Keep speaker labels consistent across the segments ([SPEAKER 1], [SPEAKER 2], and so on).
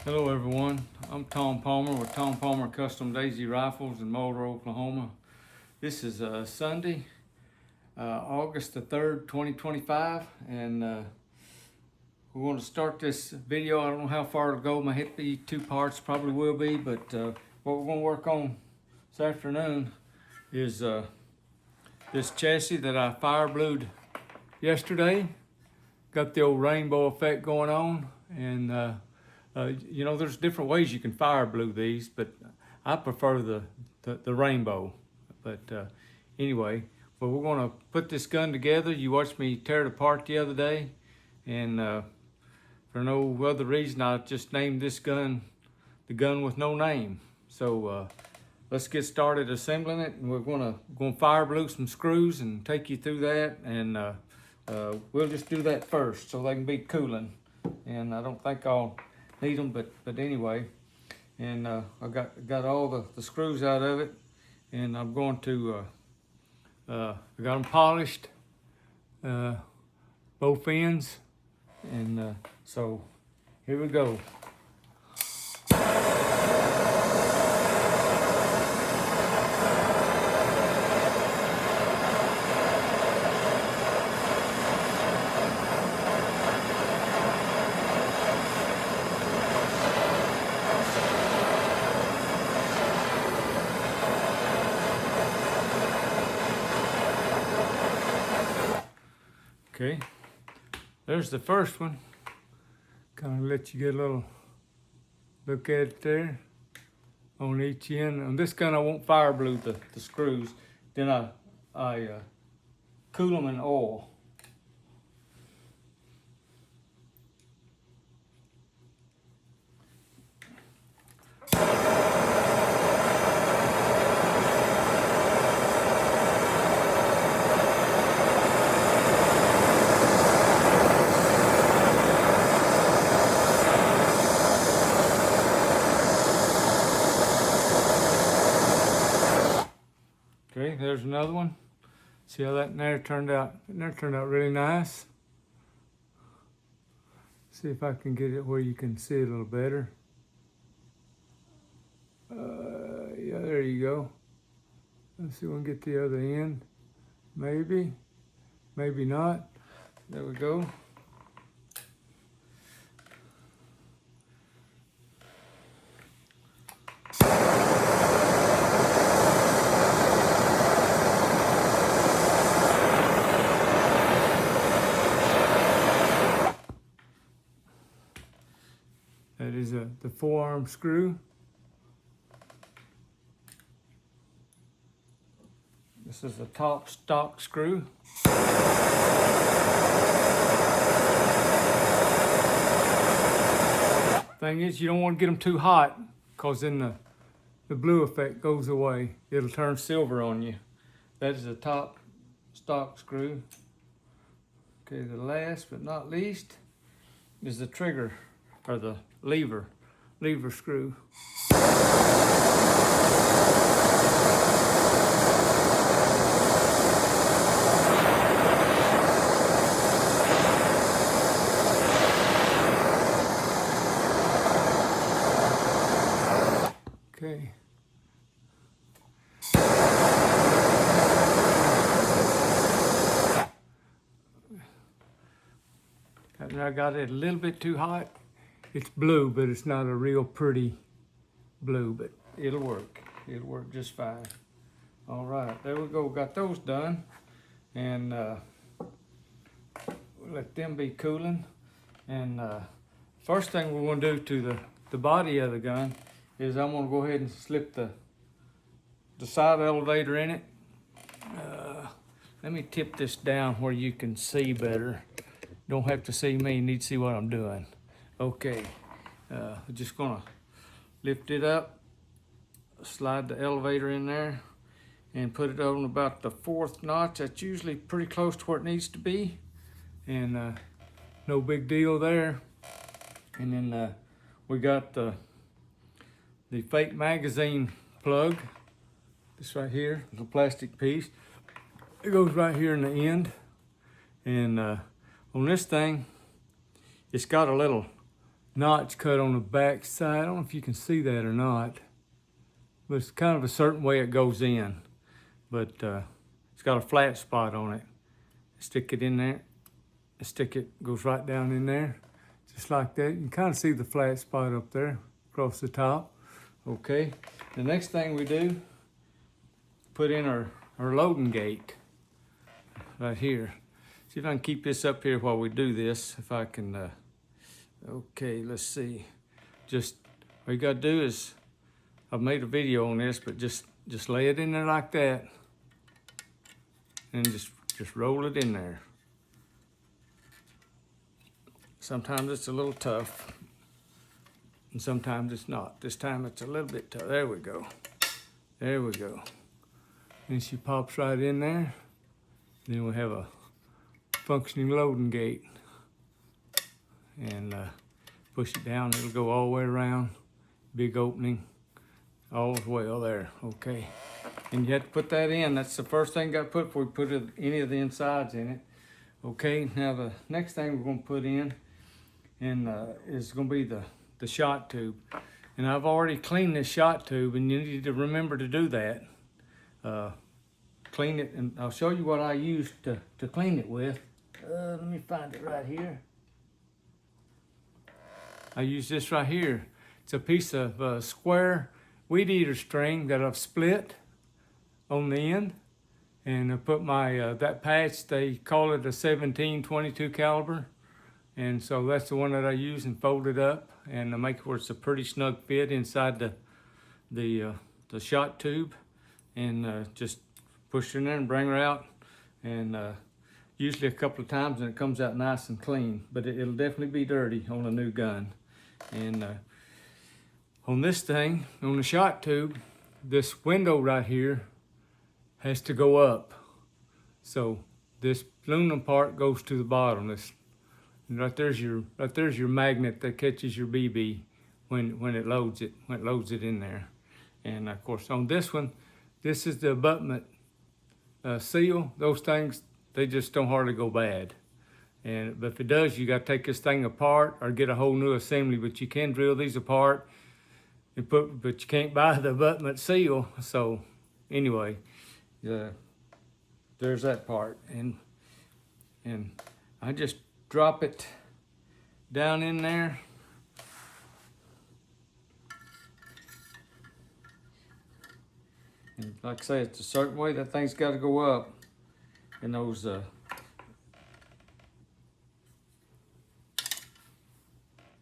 [SPEAKER 1] Hello everyone, I'm Tom Palmer with Tom Palmer Custom Daisy Rifles in Mulder, Oklahoma. This is Sunday, August the 3rd, 2025, and we're going to start this video. I don't know how far it'll go. May be two parts, probably will be, but what we're going to work on this afternoon is this chassis that I fire blued yesterday. Got the old rainbow effect going on, and you know, there's different ways you can fire blue these, but I prefer the rainbow. But anyway, well, we're going to put this gun together. You watched me tear it apart the other day, and for no other reason, I just named this gun the gun with no name. So let's get started assembling it, and we're going to fire blue some screws and take you through that, and we'll just do that first so they can be cooling. And I don't think I'll need them, but anyway, and I got all the screws out of it, and I'm going to I got them polished, both ends, and so here we go. Okay, there's the first one. Kind of let you get a little look at it there on each end. On this gun, I won't fire blue the screws. Then I cool them in oil. Okay, there's another one. See how that there turned out? That turned out really nice. See if I can get it where you can see it a little better. Yeah, there you go. Let's see if we can get the other end. Maybe, maybe not. There we go. That is the forearm screw. This is the top stock screw. Thing is, you don't want to get them too hot, because then the blue effect goes away. It'll turn silver on you. That is the top stock screw. Okay, the last but not least is the trigger, or the lever screw. Okay. I got it a little bit too hot. It's blue, but it's not a real pretty blue, but it'll work. It'll work just fine. All right, there we go. Got those done. And we'll let them be cooling. And first thing we're gonna do to the body of the gun is I'm gonna go ahead and slip the side elevator in it. Let me tip this down where you can see better. Don't have to see me, you need to see what I'm doing. Okay, just gonna lift it up, slide the elevator in there, and put it on about the 4th notch. That's usually pretty close to where it needs to be, and no big deal there. And then we got the fake magazine plug. This right here, the plastic piece. It goes right here in the end, and on this thing, it's got a little notch cut on the back side. I don't know if you can see that or not, but it's kind of a certain way it goes in. But it's got a flat spot on it. Stick it in there. Stick it, goes right down in there, just like that. You can kind of see the flat spot up there across the top. Okay, the next thing we do, put in our loading gate right here. See if I can keep this up here while we do this. If I can, okay, let's see. Just, all you gotta do is, I've made a video on this, but just lay it in there like that. And just roll it in there. Sometimes it's a little tough, and sometimes it's not. This time it's a little bit tough. There we go. There we go. And she pops right in there. Then we have a functioning loading gate. And push it down, it'll go all the way around. Big opening, all the way there, okay. And you have to put that in. That's the first thing you got to put before you put any of the insides in it. Okay, now the next thing we're going to put in is going to be the shot tube. And I've already cleaned this shot tube, and you need to remember to do that. Clean it, and I'll show you what I used to clean it with. Let me find it right here. I use this right here. It's a piece of square weed eater string that I've split on the end, and I put my that patch, they call it a 17-22 caliber, and so that's the one that I use, and fold it up and I make it where it's a pretty snug fit inside the shot tube, and just push her in there and bring her out, and usually a couple of times, and it comes out nice and clean, but it'll definitely be dirty on a new gun. And on this thing, on the shot tube, this window right here has to go up. So this aluminum part goes to the bottom. This, right there's your magnet that catches your BB when it loads it in there. And of course on this one, this is the abutment seal. Those things, they just don't hardly go bad. But if it does, you got to take this thing apart or get a whole new assembly. But you can drill these apart and but you can't buy the abutment seal. So anyway, there's that part, and I just drop it down in there. And like I say, it's a certain way that thing's got to go up in those.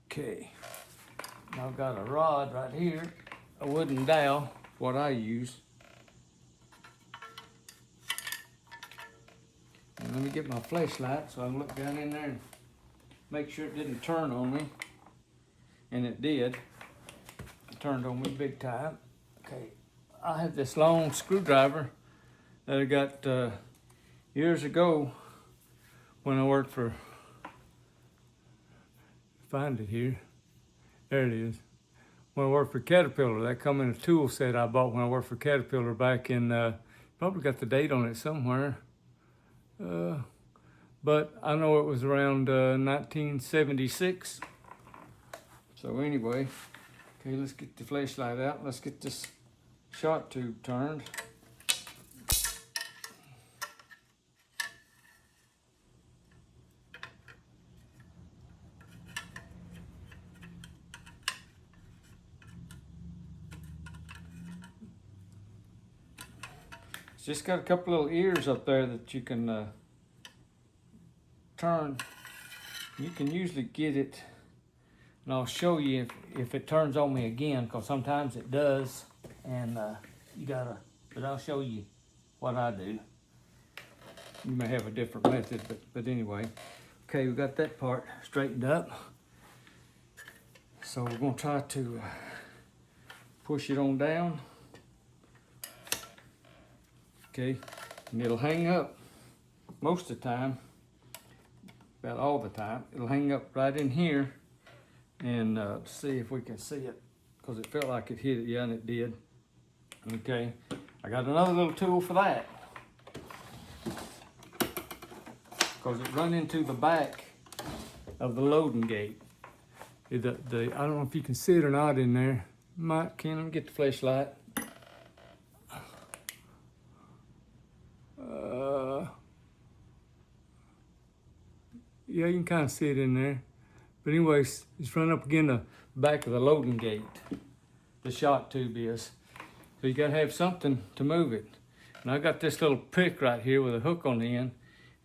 [SPEAKER 1] Okay, now I've got a rod right here, a wooden dowel, what I use. And let me get my flashlight so I can look down in there and make sure it didn't turn on me. And it did. It turned on me big time. Okay, I have this long screwdriver that I got years ago when I worked for, find it here, there it is. When I worked for Caterpillar, that come in a tool set I bought when I worked for Caterpillar back in, probably got the date on it somewhere. But I know it was around 1976. So anyway, okay, let's get the flashlight out. Let's get this shot tube turned. It's just got a couple little ears up there that you can turn. You can usually get it, and I'll show you if it turns on me again, because sometimes it does, and you gotta, but I'll show you what I do. You may have a different method, but anyway. Okay, we got that part straightened up. So we're gonna try to push it on down. Okay, and it'll hang up most of the time, about all the time. It'll hang up right in here, and see if we can see it, because it felt like it hit it. Yeah, and it did. Okay, I got another little tool for that, because it run into the back of the loading gate. I don't know if you can see it or not in there. Let me get the flashlight. Yeah, you can kind of see it in there. But anyways, it's run up against the back of the loading gate. The shot tube is. So you gotta have something to move it. And I got this little pick right here with a hook on the end.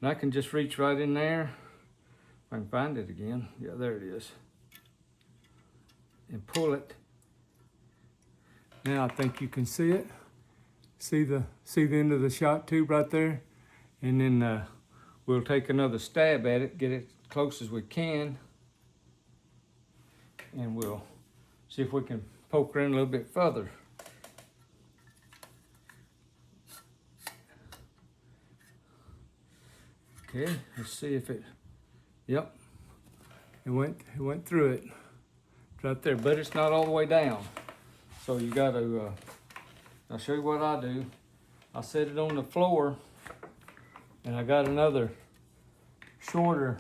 [SPEAKER 1] And I can just reach right in there. If I can find it again. Yeah, there it is. And pull it. Now I think you can see it. See the end of the shot tube right there? And then we'll take another stab at it, get it as close as we can. And we'll see if we can poke around a little bit further. Okay, let's see if it, yep, it went through it. It's right there, but it's not all the way down. So you gotta, I'll show you what I do. I set it on the floor, and I got another shorter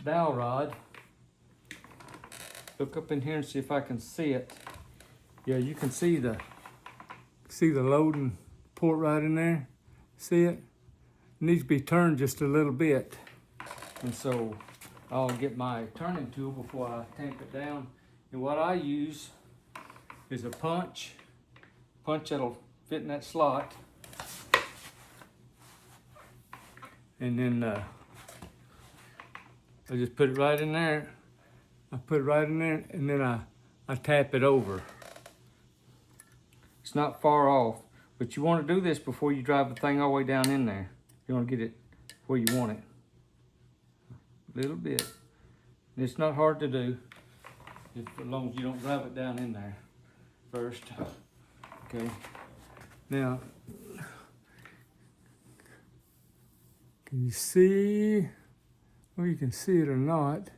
[SPEAKER 1] dowel rod. Look up in here and see if I can see it. Yeah, you can see the loading port right in there. See it? It needs to be turned just a little bit. And so I'll get my turning tool before I tamp it down. And what I use is a punch that'll fit in that slot. And then I just put it right in there. I put it right in there, and then I tap it over. It's not far off, but you want to do this before you drive the thing all the way down in there. You want to get it where you want it. A little bit. And it's not hard to do, as long as you don't drive it down in there first. Okay. Now, can you see? Well, you can see it or not.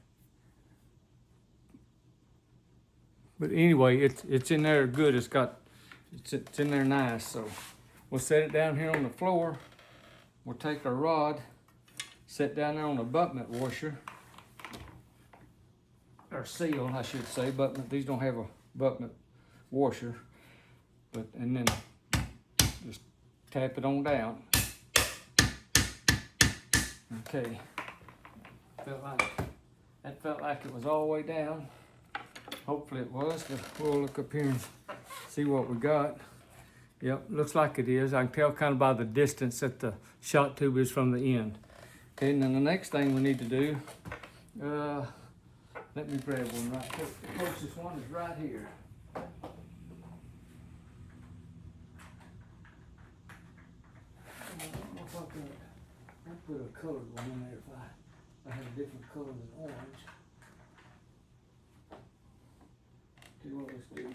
[SPEAKER 1] But anyway, it's in there good. It's in there nice. So we'll set it down here on the floor. We'll take our rod, set down there on the abutment washer, or seal, I should say. Abutment. These don't have a abutment washer, and then just tap it on down. Okay. That felt like it was all the way down. Hopefully it was, but we'll look up here and see what we got. Yep, looks like it is. I can tell kind of by the distance that the shot tube is from the end. Okay, and then the next thing we need to do, let me grab one right quick. The closest one is right here. I'll put a colored one in there if I had a different color than orange. See what let's do.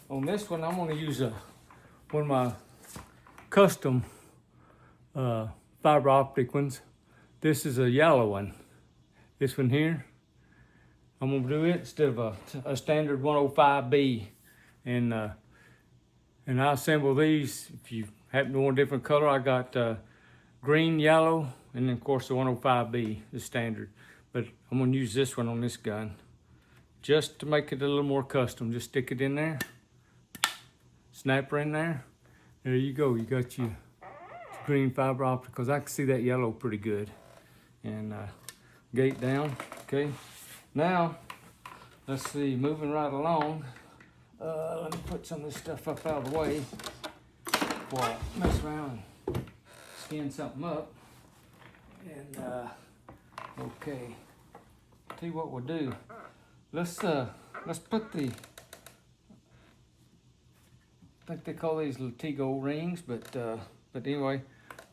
[SPEAKER 1] On this one, I'm going to use one of my custom fiber optic ones. This is a yellow one. This one here. I'm going to do it instead of a standard 105B. And I assemble these. If you happen to want a different color, I got green, yellow, and then of course the 105B is standard. But I'm going to use this one on this gun, just to make it a little more custom. Just stick it in there, snapper in there. There you go. You got your green fiber optic, because I can see that yellow pretty good. And gate down. Okay. Now, let's see. Moving right along. Let me put some of this stuff up out of the way before I mess around and skin something up. And okay. Tell you what we'll do. Let's put the, I think they call these Latigo rings, but anyway,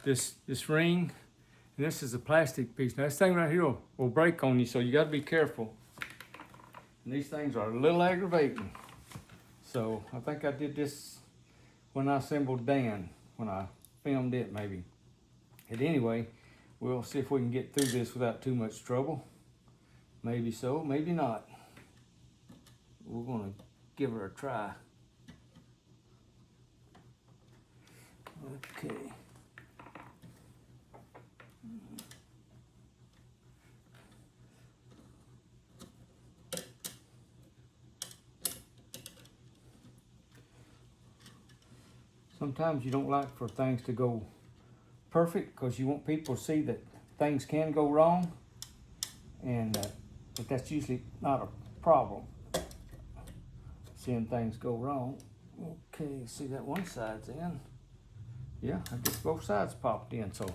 [SPEAKER 1] this ring, and this is a plastic piece. Now this thing right here will break on you, so you got to be careful. And these things are a little aggravating. So I think I did this when I assembled Dan, when I filmed it maybe. And anyway, we'll see if we can get through this without too much trouble. Maybe so, maybe not. We're gonna give her a try. Okay. sometimes you don't like for things to go perfect because you want people to see that things can go wrong, and but that's usually not a problem, seeing things go wrong. Okay, see that one side's in. Yeah, I guess both sides popped in, so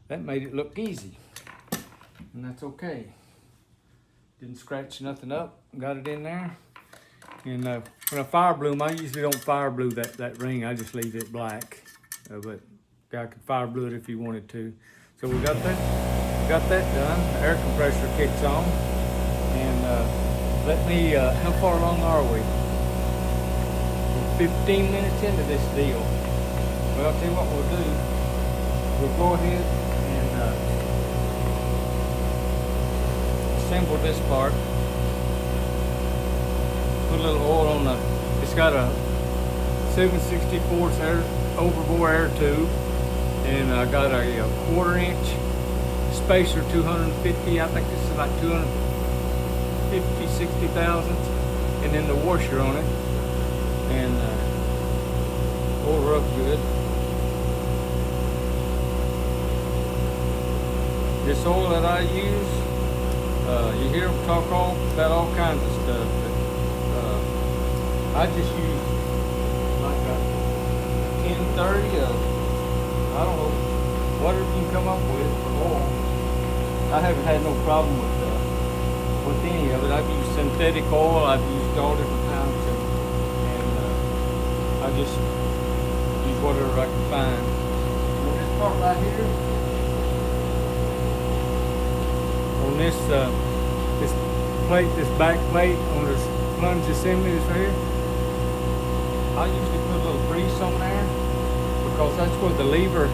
[SPEAKER 1] that made it look easy, and that's okay. Didn't scratch nothing up, got it in there. And when I fire blue them, I usually don't fire blue that ring, I just leave it black. But guy could fire blue it if he wanted to. So we got that done. The air compressor kicks on. And let me, how far along are we? We're 15 minutes into this deal. Well, I'll tell you what we'll do. We'll go ahead and assemble this part. Put a little oil on it's got a 7/64 air overbore air tube, and I got a 1/4 inch spacer, 250, I think this is like 250, 60 thousandths, and then the washer on it, and oil her up good. This oil that I use, you hear them talk about all kinds of stuff. I just use like a 1030 of, I don't know, whatever you can come up with for oil. I haven't had no problem with any of it. I've used synthetic oil, I've used all different kinds, and I just use whatever I can find. And this part right here, on this plate, this back plate on this plunge assembly, this right here, I usually put a little grease on there because that's where the lever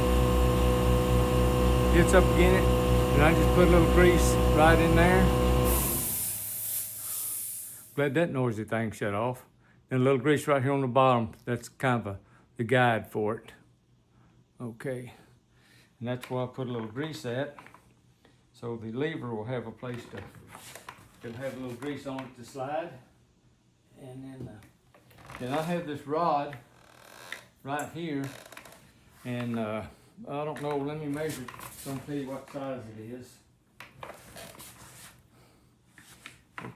[SPEAKER 1] gets up against it, and I just put a little grease right in there. Glad that noisy thing shut off. And a little grease right here on the bottom. That's kind of the guide for it. Okay, and that's where I put a little grease at, so the lever will have a place to, it'll have a little grease on it to slide. And then I have this rod right here, and I don't know, let me measure it so I can tell you what size it is.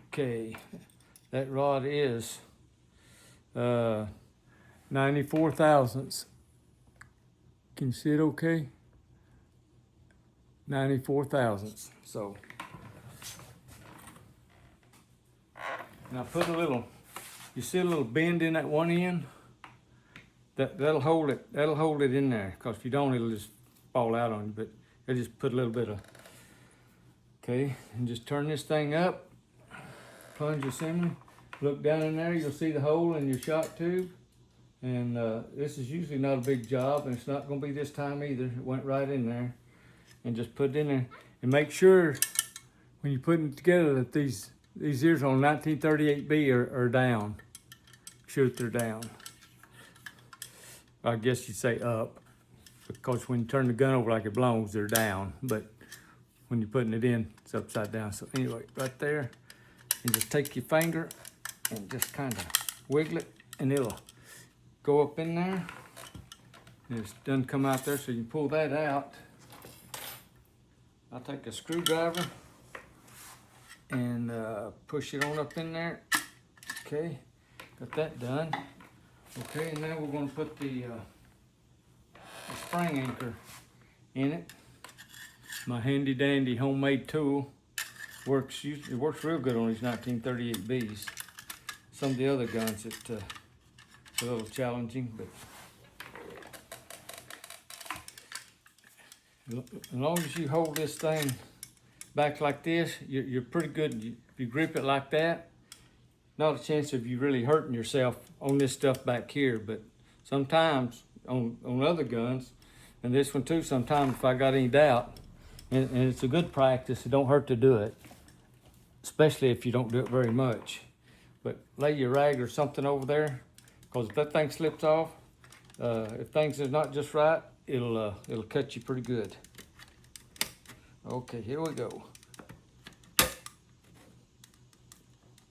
[SPEAKER 1] Okay, that rod is 94 thousandths. Can you see it okay? 94 thousandths. So, and I put a little, you see a little bend in that one end? That'll hold it. That'll hold it in there. Cause if you don't, it'll just fall out on you. But I just put a little bit of. Okay, and just turn this thing up. Plunge assembly. Look down in there. You'll see the hole in your shock tube. And this is usually not a big job, and it's not going to be this time either. It went right in there, and just put it in there. And make sure when you're putting it together that these ears on 1938B are down. Make sure that they're down. I guess you'd say up, because when you turn the gun over like it belongs, they're down. But when you're putting it in, it's upside down. So anyway, right there, and just take your finger and just kind of wiggle it, and it'll go up in there. And it's done come out there, so you can pull that out. I'll take a screwdriver and push it on up in there. Okay, got that done. Okay, and now we're going to put the spring anchor in it. My handy dandy homemade tool. It works real good on these 1938Bs. Some of the other guns it's a little challenging, but as long as you hold this thing back like this, you're pretty good. If you grip it like that, not a chance of you really hurting yourself on this stuff back here. But sometimes on other guns, and this one too, sometimes if I got any doubt, and it's a good practice, it don't hurt to do it, especially if you don't do it very much. But lay your rag or something over there, because if that thing slips off, if things are not just right, it'll cut you pretty good. Okay, here we go.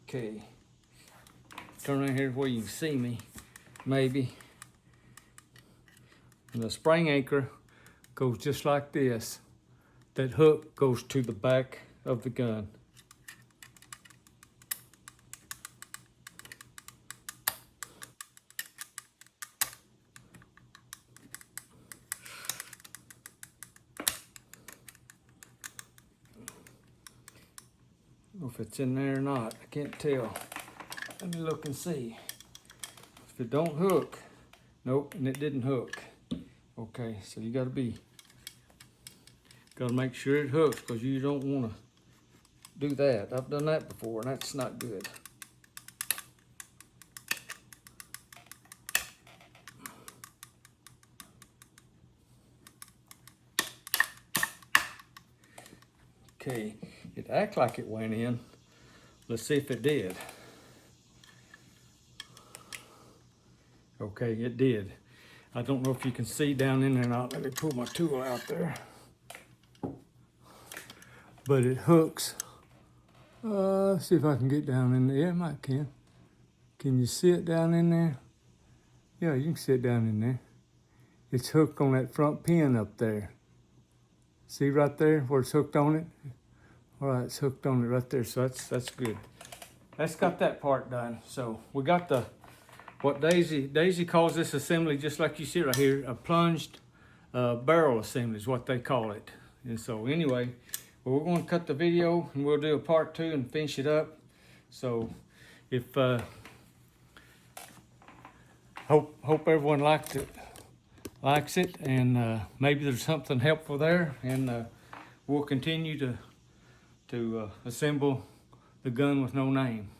[SPEAKER 1] Okay, turn around here where you can see me, maybe. And the spring anchor goes just like this. That hook goes to the back of the gun. I don't know if it's in there or not. I can't tell. Let me look and see. If it don't hook, nope, and it didn't hook. Okay, so you gotta make sure it hooks, because you don't wanna do that. I've done that before and that's not good. Okay, it acts like it went in. Let's see if it did. Okay, it did. I don't know if you can see down in there or not. Let me pull my tool out there. But it hooks. Let's see if I can get down in there. Yeah, I might can. Can you see it down in there? Yeah, you can see it down in there. It's hooked on that front pin up there. See right there where it's hooked on it? All right, it's hooked on it right there, so that's good. That's got that part done. So we got what Daisy calls this assembly, just like you see right here, a plunged barrel assembly is what they call it. And so anyway, well, we're going to cut the video and we'll do a part 2 and finish it up. So if hope everyone likes it, and maybe there's something helpful there, and we'll continue to assemble the gun with no name.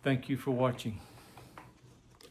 [SPEAKER 1] Thank you for watching.